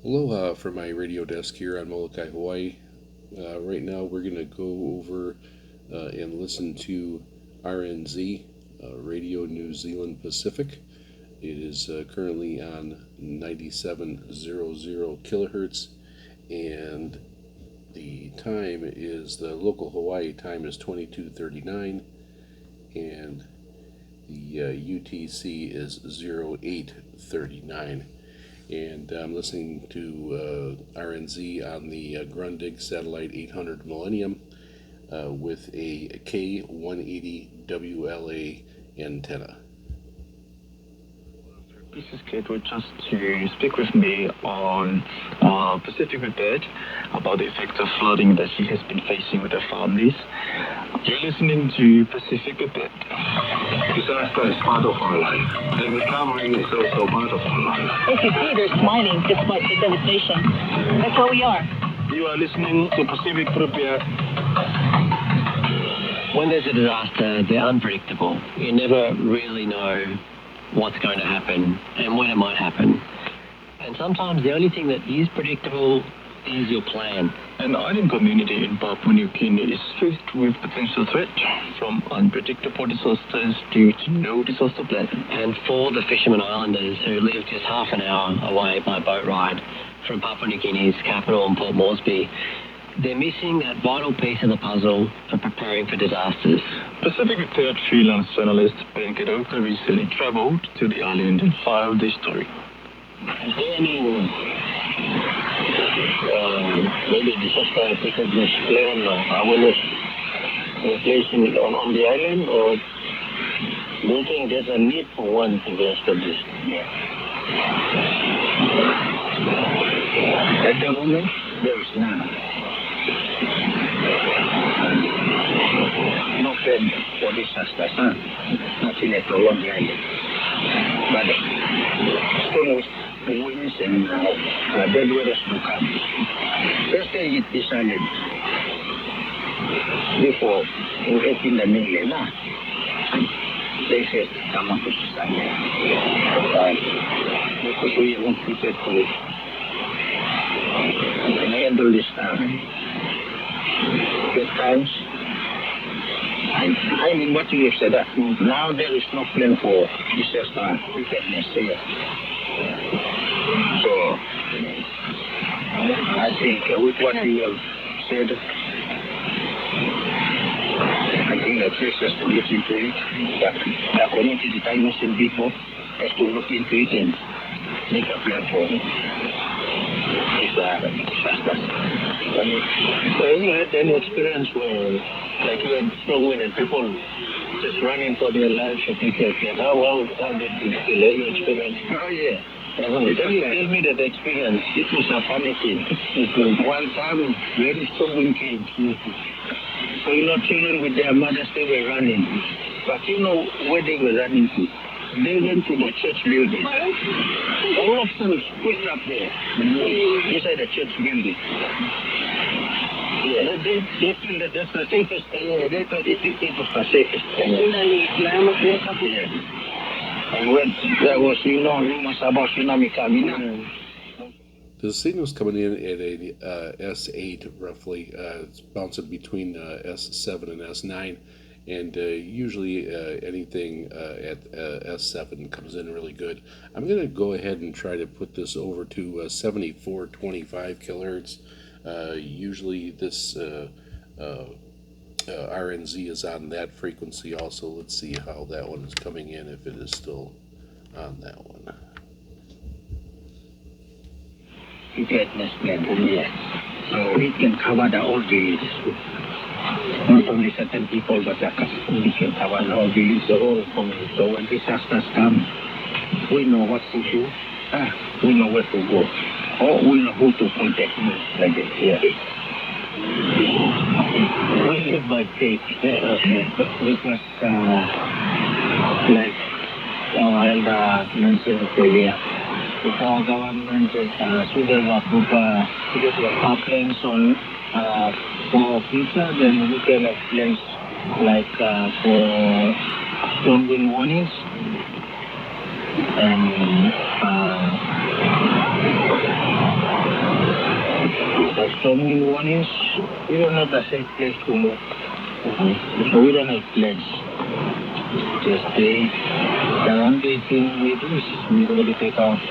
Aloha from my radio desk here on Molokai, Hawaii. Right now we're going to go over and listen to RNZ, Radio New Zealand Pacific. It is currently on 9700 kilohertz, and the time is, the local Hawaii time is 22:39, and the UTC is 0839. And I'm listening to RNZ on the Grundig Satellit 800 Millennium with a K180-WLA antenna. This is scheduled just to speak with me on Pacific Report about the effects of flooding that she has been facing with her families. You're listening to Pacific Report. Disaster is part of our life, and recovery is also part of our life. As you see, they're smiling despite the devastation. That's how we are. You are listening to Pacific Report. When there's a disaster, they're unpredictable. You never really know what's going to happen and when it might happen. And sometimes the only thing that is predictable is your plan. An island community in Papua New Guinea is faced with potential threat from unpredictable disasters due to no disaster plan. And for the fishermen islanders who live just half an hour away by boat ride from Papua New Guinea's capital in Port Moresby, they're missing that vital piece of the puzzle for preparing for disasters. Pacific Report freelance journalist Ben Kedoka recently traveled to the island and filed this story. Is there any maybe disaster preparedness plan or awareness place on the island, or do you think there's a need for one to be established? At the moment, there is none. No plan for disasters, nothing at all on the island. But storms, winds, and bad weather will come. First day it decided before in 18 the mainland, they said come up with this island. Because we haven't prepared for it. We can handle this good times. I mean, what you have said, that now there is no plan for disaster preparedness here. So, I think with what you have said, I think that this has to look into it. The community, the Taiwanese people, has to look into it and make a plan for disasters. So you had any experience where, like you had strong wind and people just running for their lives and things like that? How did you experience? Oh, yeah. Tell me that experience. It was a funny thing. One time, very strong wind came. So, children with their mothers, they were running. But where they were running to? They went to the church building. All of them pushed up there, inside the church building. Yeah, they feel that that's the safest thing. They thought it was the safest thing. Yeah. And when there was, rumors about tsunami coming in. The signal's coming in at a S8 roughly. It's bouncing between S7 and S9. And usually anything at S7 comes in really good. I'm going to go ahead and try to put this over to 7425 kilohertz. Usually this RNZ is on that frequency also. Let's see how that one is coming in, if it is still on that one. Preparedness plan, yes. So it can cover all the not only certain people, but we can cover all the whole community. So when disasters come, we know what to do, we know where to go, or we know who to contact, like this. Yeah. We might take because like our elder mentioned earlier, if our government should have plans on for future, then we can have plans like for storm wind warnings and strong wind warnings, we don't have the safe place to move. So we don't have plans. Just the only thing we do is we really take out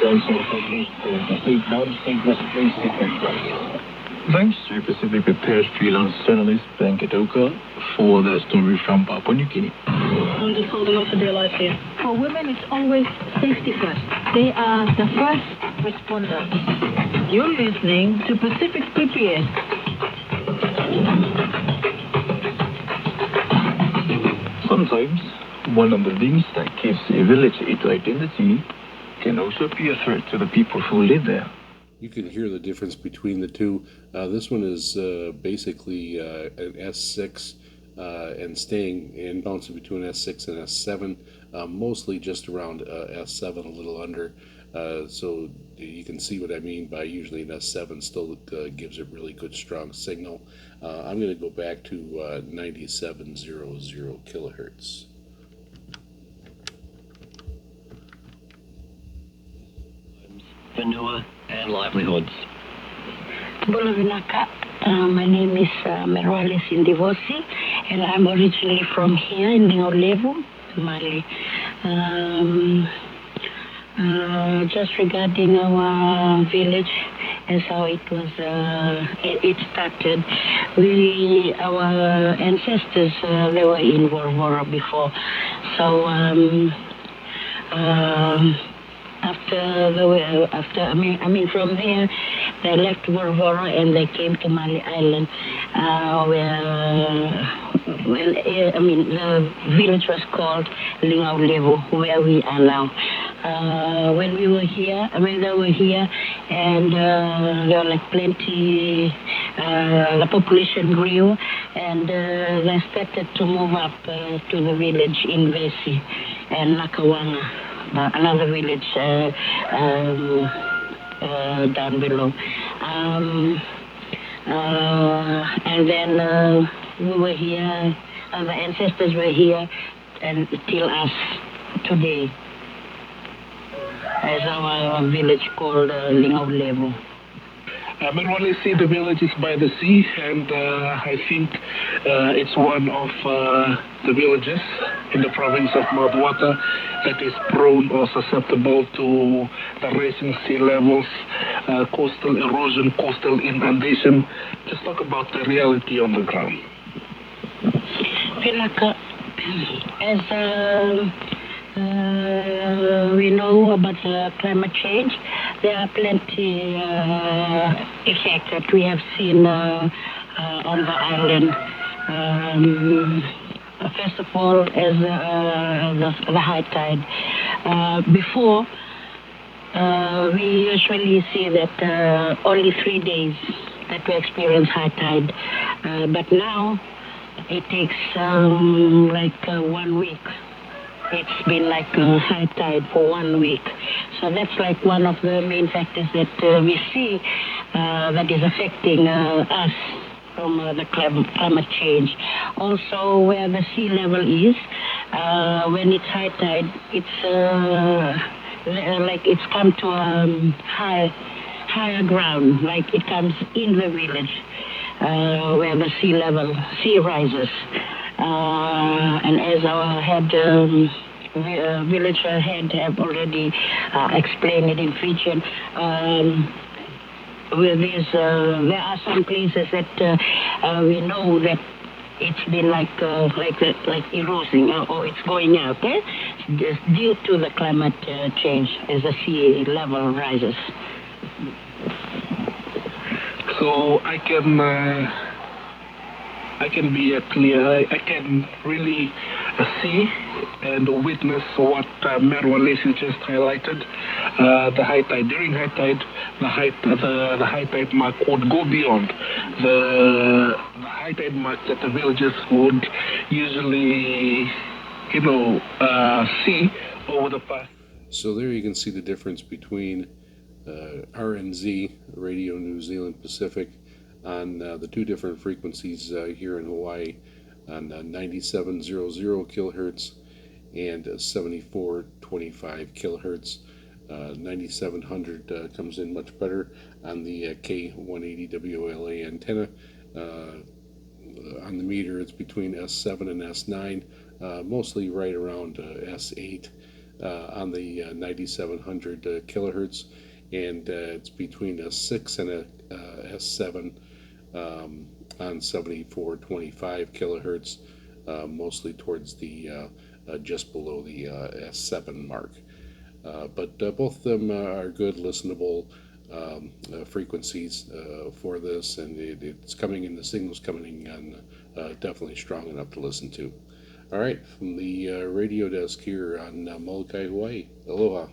friends and families to take down, take this place, take that place. Thanks to Pacific Prepared freelance journalist Ben Katoka for the story from Papua New Guinea. I'm just holding on for dear life here. For women, it's always safety first. They are the first responders. You're listening to Pacific PPS. Sometimes, one of the things that gives a village its identity can also be a threat to the people who live there. You can hear the difference between the two. This one is basically an S6 and staying and bouncing between S6 and S7, mostly just around S7, a little under. So you can see what I mean by usually an S7 still gives it really good strong signal. I'm going to go back to 9700 kilohertz. Vanua and livelihoods. Bulavinaka. My name is Merwale Sindivosi, and I'm originally from here in Levu, Mali. Just regarding our village, as how it was, it started. Our ancestors, they were in World before, so from there, they left Worvoro and they came to Mali Island, the village was called Lingau Levu, where we are now. When we were here, they were here, and there were like plenty, the population grew, and they started to move up to the village in Vesi and Nakawanga. Another village down below. And then we were here, the ancestors were here until us today, as our village called Lingau Levu. Merwale see the village is by the sea, and I think it's one of the villages in the province of Mabuata that is prone or susceptible to the rising sea levels, coastal erosion, coastal inundation. Just talk about the reality on the ground. As we know about climate change, there are plenty effects that we have seen on the island. First of all, as the high tide. Before, we usually see that only 3 days that we experience high tide, but now it takes 1 week. It's been like a high tide for 1 week. So that's like one of the main factors that we see that is affecting us from the climate change. Also, where the sea level is, when it's high tide, it's it's come to a higher ground, like it comes in the village, where the sea rises. And as our head village head have already explained it in Fijian, with this, there are some places that we know that it's been like eroding or it's going out, just due to the climate change as the sea level rises. So I can be clear. I can really see and witness what Merwale just highlighted. The high tide, during high tide, the high tide mark would go beyond the high tide mark that the villagers would usually, see over the past. So there you can see the difference between RNZ, Radio New Zealand Pacific, on the two different frequencies here in Hawaii, on 9700 kilohertz and 7425 kilohertz. 9700 comes in much better on the K180-WLA antenna. On the meter, it's between S7 and S9, mostly right around S8 on the 9700 kilohertz, and it's between a 6 and a S7 on 7425 kilohertz, mostly towards the just below the S7 mark. But both of them are good, listenable frequencies for this, and it's coming in, the signal's coming in definitely strong enough to listen to. All right, from the radio desk here on Molokai, Hawaii. Aloha.